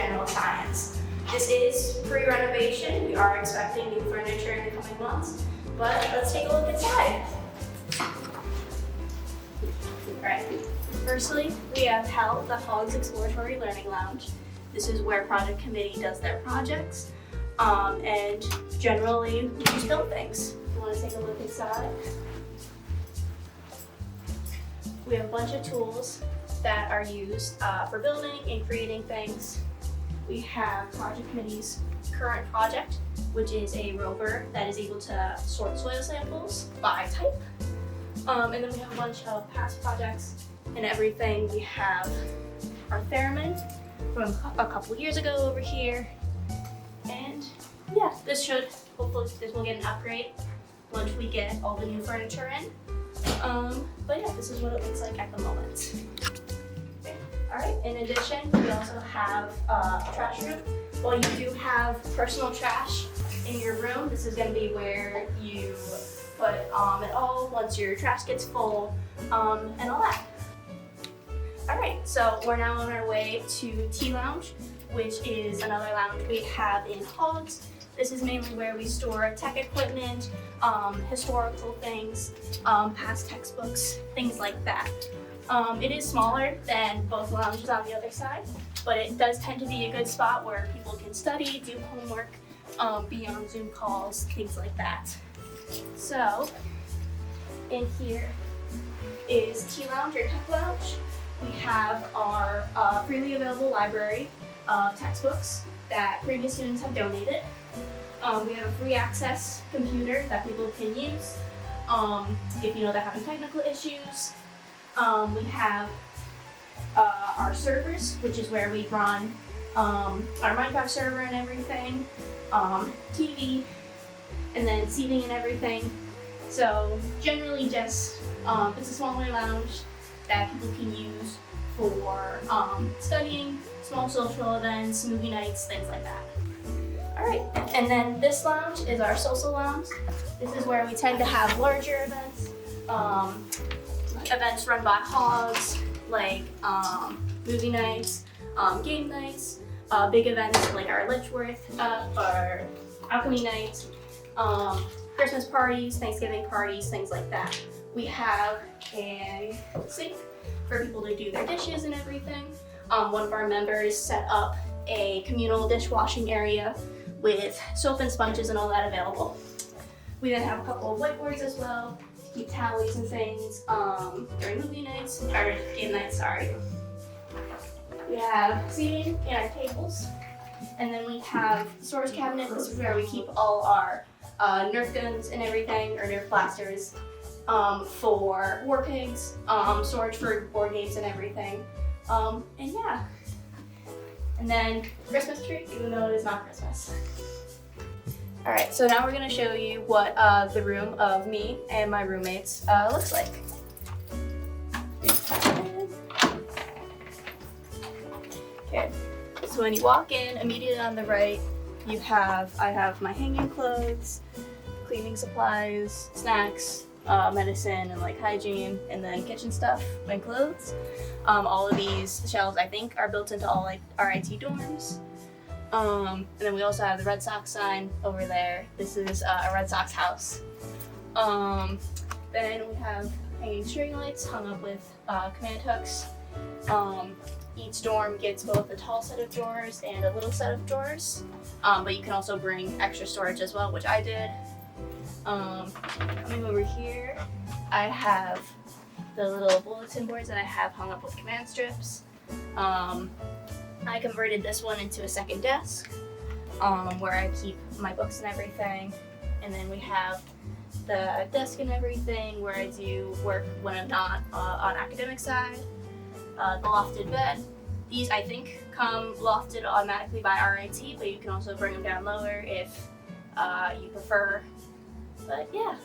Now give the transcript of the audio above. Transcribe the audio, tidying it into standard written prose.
general science. This is pre-renovation. We are expecting new furniture in the coming months, but let's take a look inside. Alright, firstly, we have the Hogs Exploratory Learning Lounge. This is where project committee does their projects, and generally we just build things. You want to take a look inside? We have a bunch of tools that are used for building and creating things. We have project committee's current project, which is a rover that is able to sort soil samples by type. And then we have a bunch of past projects and everything. We have our theremin from a couple years ago over here. And yeah, hopefully this will get an upgrade once we get all the new furniture in. But yeah, this is what it looks like at the moment. Alright, in addition, we also have a trash room. While you do have personal trash in your room, this is going to be where you put it all once your trash gets full, and all that. Alright, so we're now on our way to Tea Lounge, which is another lounge we have in Hogs. This is mainly where we store tech equipment, historical things, past textbooks, things like that. It is smaller than both lounges on the other side, but it does tend to be a good spot where people can study, do homework, be on Zoom calls, things like that. So, in here is Tea Lounge or Tech Lounge. We have our freely available library of textbooks that previous students have donated. We have a free access computer that people can use if they're having technical issues. We have our servers, which is where we run our Minecraft server and everything, TV, and then seating and everything. So generally just, it's a smaller lounge that people can use for studying, small social events, movie nights, things like that. Alright, and then this lounge is our social lounge. This is where we tend to have larger events. Events run by Hogs, like movie nights, game nights, big events like our Litchworth, our alchemy nights, Christmas parties, Thanksgiving parties, things like that. We have a sink for people to do their dishes and everything. One of our members set up a communal dishwashing area with soap and sponges and all that available. We then have a couple of whiteboards as well, keep tallies and things during movie nights, or game nights, sorry. We have seating and our tables, and then we have the storage cabinet. This is where we keep all our Nerf guns and everything, or Nerf blasters, for war pigs, storage for board games and everything, and yeah. And then Christmas tree, even though it is not Christmas. Alright, so now we're going to show you what the room of me and my roommates looks like. Okay, so when you walk in, immediately on the right, I have my hanging clothes, cleaning supplies, snacks, medicine, and like hygiene, and then kitchen stuff and clothes. All of these shelves, I think, are built into all like RIT dorms. And then we also have the Red Sox sign over there. This is a Red Sox house. Then we have hanging string lights hung up with command hooks. Each dorm gets both a tall set of drawers and a little set of drawers. But you can also bring extra storage as well, which I did. Coming over here, I have the little bulletin boards that I have hung up with command strips. I converted this one into a second desk, where I keep my books and everything. And then we have the desk and everything where I do work when I'm not on academic side. The lofted bed. These, I think, come lofted automatically by RIT, but you can also bring them down lower if you prefer. But yeah.